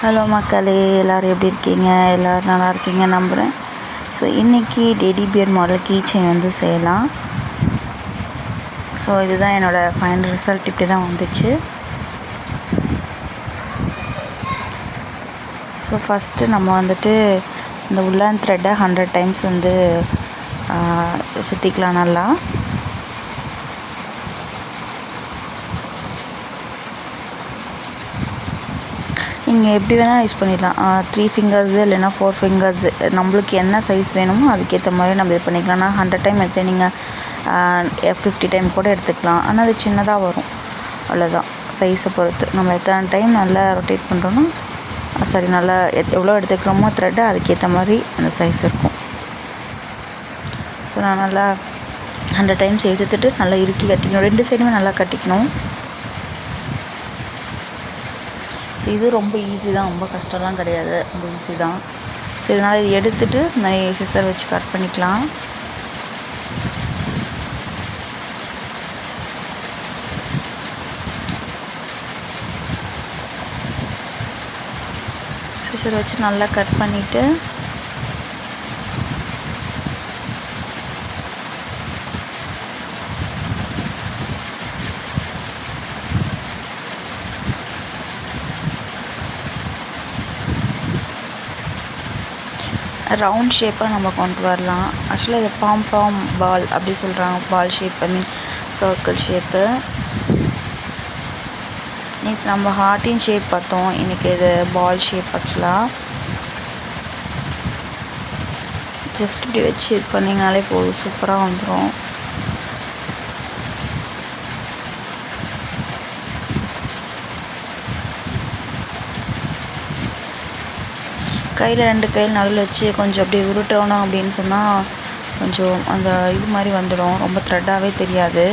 Hello மக்களே, எல்லோரும் எப்படி இருக்கீங்க? எல்லோரும் நல்லா இருக்கீங்க நம்புகிறேன். ஸோ இன்றைக்கி teddy bear model key chain வந்து செய்யலாம். ஸோ இதுதான் என்னோடய ஃபைனல் ரிசல்ட். இப்படி தான் வந்துச்சு. ஸோ ஃபஸ்ட்டு நம்ம வந்துட்டு இந்த உள்ளன் த்ரெட்டை 100 டைம்ஸ் வந்து சுற்றிக்கலாம் நல்லா. நீங்கள் எப்படி வேணால் யூஸ் பண்ணிடலாம். 3 ஃபிங்கர்ஸு இல்லைன்னா 4 ஃபிங்கர்ஸு, நம்மளுக்கு என்ன சைஸ் வேணுமோ அதுக்கேற்ற மாதிரி நம்ம இது பண்ணிக்கலாம். நான் 100 டைம் எடுத்து நீங்கள் 50 டைம் கூட எடுத்துக்கலாம். ஆனால் அது சின்னதாக வரும், அவ்வளோதான். சைஸை பொறுத்து நம்ம எத்தனை டைம் நல்லா ரொட்டேட் பண்ணுறோன்னா நல்லா எவ்வளோ எடுத்துக்கிறோமோ த்ரெட்டை அதுக்கேற்ற மாதிரி அந்த சைஸ் இருக்கும். ஸோ நான் நல்லா 100 டைம்ஸ் எடுத்துகிட்டு நல்லா இறுக்கி கட்டிக்கணும். 2 சைடுமே நல்லா கட்டிக்கணும். இது ரொம்ப ஈஸி தான், ரொம்ப கஷ்டம்லாம் கிடையாது, ரொம்ப ஈஸி தான். ஸோ இதனால் இது எடுத்துகிட்டு நான் சிசர் வச்சு கட் பண்ணிக்கலாம். சிசர் வச்சு நல்லா கட் பண்ணிவிட்டு ரவுண்ட் ஷேப்பாக நம்ம கொண்டு வரலாம். ஆக்சுவலாக இது பாம் பால் அப்படி சொல்கிறாங்க. பால் ஷேப், ஐ மீன் சர்க்கிள் ஷேப்பு. நேற்று நம்ம ஹார்ட்டின் ஷேப் பார்த்தோம், இன்றைக்கி இது பால் ஷேப். ஆக்சுவலாக ஜஸ்ட் இப்படி வச்சு இது பண்ணிங்கனாலே போதும், சூப்பராக வந்துடும். கையில் 2 கையில் நடுவில் வச்சு கொஞ்சம் அப்படியே உருட்டணும் அப்படின்னு சொன்னால் கொஞ்சம் அந்த இது மாதிரி வந்துடும், ரொம்ப த்ரெட்டாகவே தெரியாது.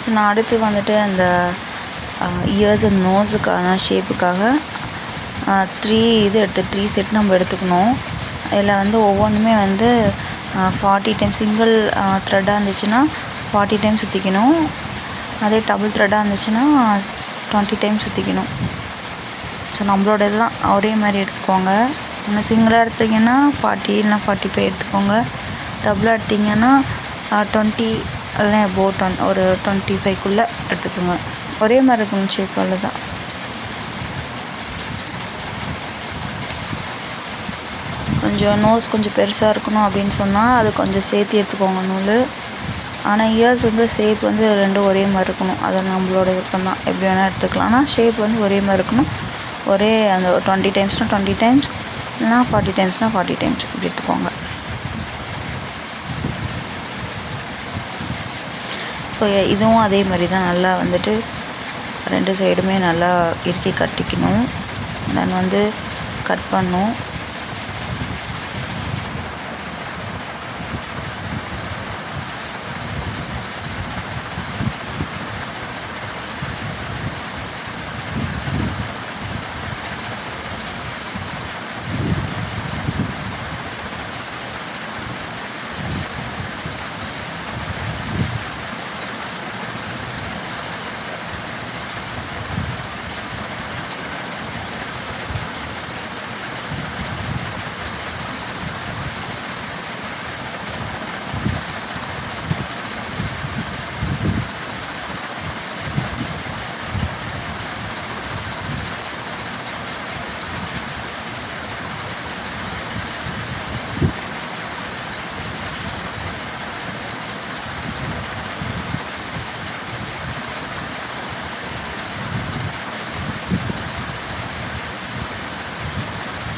ஸோ நான் அடுத்து வந்துட்டு அந்த இயர்ஸ் அண்ட் நோஸுக்கான ஷேப்புக்காக 3 செட் நம்ம எடுத்துக்கணும். இதில் வந்து ஒவ்வொன்றுமே வந்து 40 டைம் சிங்கிள் த்ரெட்டாக இருந்துச்சுன்னா 40 டைம் சுற்றிக்கணும். அதே டபுள் த்ரெட்டாக இருந்துச்சுன்னா 20 டைம் சுற்றிக்கணும். ஸோ நம்மளோட இதெல்லாம் ஒரே மாதிரி எடுத்துக்கோங்க. இன்னும் சிங்கிளாக எடுத்திங்கன்னா 40 இல்லைனா 45 எடுத்துக்கோங்க. டபுளாக எடுத்திங்கன்னா 20 இல்லைனா ஒரு 25க்குள்ளே எடுத்துக்கோங்க. ஒரே மாதிரி இருக்கணும் ஷேப், அவ்வளோதான். கொஞ்சம் நோஸ் கொஞ்சம் பெருசாக இருக்கணும் அப்படின்னு சொன்னால் அது கொஞ்சம் சேர்த்து எடுத்துக்கோங்க நூல். ஆனால் இயர்ஸ் வந்து ஷேப் வந்து 2 ஒரே மாதிரி இருக்கணும். அது நம்மளோட விருப்பம் தான், எப்படி வேணால் எடுத்துக்கலாம். ஆனால் ஷேப் வந்து ஒரே மாதிரி இருக்கணும். ஒரே அந்த 20 டைம்ஸ்னால் 20 டைம்ஸ், இல்லைனா 40 டைம்ஸ்னால் 40 டைம்ஸ் இப்படி எடுத்துக்கோங்க. ஸோ இதுவும் அதே மாதிரி தான். நல்லா வந்துட்டு 2 சைடுமே நல்லா இறுக்கி கட்டிக்கணும். தென் வந்து கட் பண்ணணும்.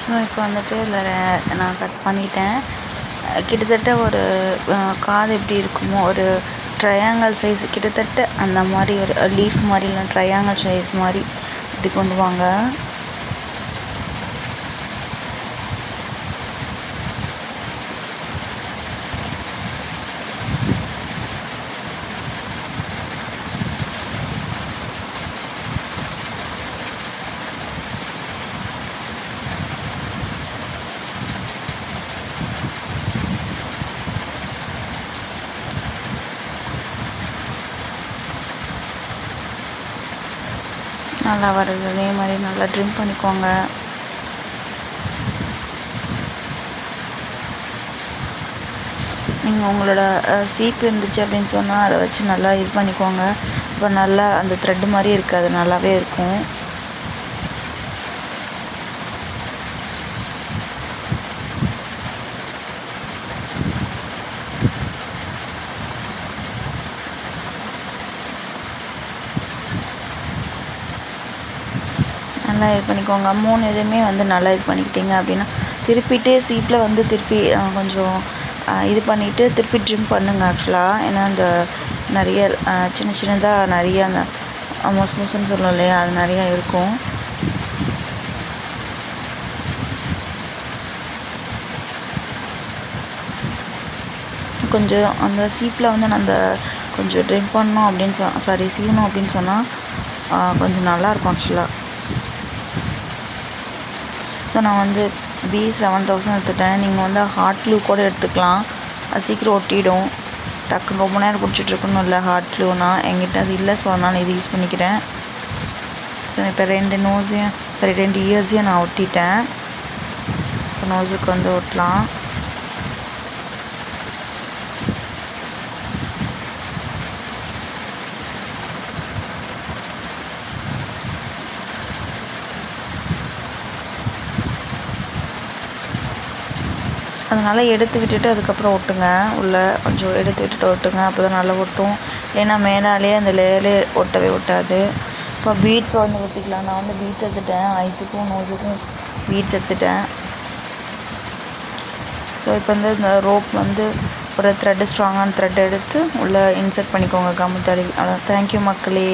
ஸோ இப்போ வந்துட்டு இதில் நான் கட் பண்ணிட்டேன். கிட்டத்தட்ட ஒரு காது எப்படி இருக்குமோ ஒரு ட்ரையாங்கிள் சைஸ், கிட்டத்தட்ட அந்த மாதிரி ஒரு லீஃப் மாதிரி இல்லை ட்ரையாங்கிள் சைஸ் மாதிரி இப்படி கொண்டு வாங்க. நல்லா வருது. அதே மாதிரி நல்லா ட்ரிம் பண்ணிக்கோங்க. நீங்கள் உங்களோட சீப்பு இருந்துச்சு அப்படின்னு சொன்னால் அதை வச்சு நல்லா இது பண்ணிக்கோங்க. இப்போ நல்லா அந்த த்ரெட்டு மாதிரி இருக்காது, நல்லாவே இருக்கும். நல்லா இது பண்ணிக்கோங்க. 3 இதுவுமே வந்து நல்லா இது பண்ணிக்கிட்டீங்க அப்படின்னா திருப்பிட்டு சீப்பில் வந்து திருப்பி கொஞ்சம் இது பண்ணிவிட்டு திருப்பி ட்ரிம் பண்ணுங்கள் ஆக்சுவலாக. ஏன்னா அந்த நிறைய சின்ன சின்னதாக நிறைய அந்த மொசு மொசுன்னு சொல்லுவோம் இல்லையா, அது நிறையா இருக்கும். கொஞ்சம் அந்த சீப்பில் வந்து நான் அந்த கொஞ்சம் ட்ரிம் பண்ணோம் அப்படின்னு சீவணும் அப்படின்னு சொன்னால் கொஞ்சம் நல்லாயிருக்கும் ஆக்சுவலாக. ஸோ நான் வந்து B7000 எடுத்துட்டேன். நீங்கள் வந்து ஹாட் க்ளூ கூட எடுத்துக்கலாம், அது சீக்கிரம் ஒட்டிடும். டக்குன்னு ரொம்ப நேரம் பிடிச்சிட்ருக்கணும் இல்லை ஹாட் க்ளூனா, என்கிட்ட அது இல்லை. ஸோ அதனால் இது யூஸ் பண்ணிக்கிறேன். ஸோ இப்போ 2 இயர்ஸையும் நான் ஒட்டிட்டேன். இப்போ நோஸுக்கு வந்து ஒட்டலாம். அதனால் எடுத்து விட்டுட்டு அதுக்கப்புறம் ஒட்டுங்க. உள்ளே கொஞ்சம் எடுத்து விட்டுட்டு ஒட்டுங்க, அப்போ தான் நல்லா ஒட்டும். இல்லைன்னா மேலாலே அந்த லேயர்லே ஒட்டவே ஒட்டாது. இப்போ பீட்ஸ் வந்து ஒட்டிக்கலாம். நான் வந்து பீட்ஸ் எடுத்துட்டேன், ஐஸுக்கும் நோஸுக்கும் பீட்ஸ் எடுத்துட்டேன். ஸோ இப்போ வந்து இந்த ரோப் வந்து ஒரு ஸ்ட்ராங்கான த்ரெட் எடுத்து உள்ளே இன்சர்ட் பண்ணிக்கோங்க, கம்மு தடவி. அவ்வளோ. தேங்க்யூ மக்களே.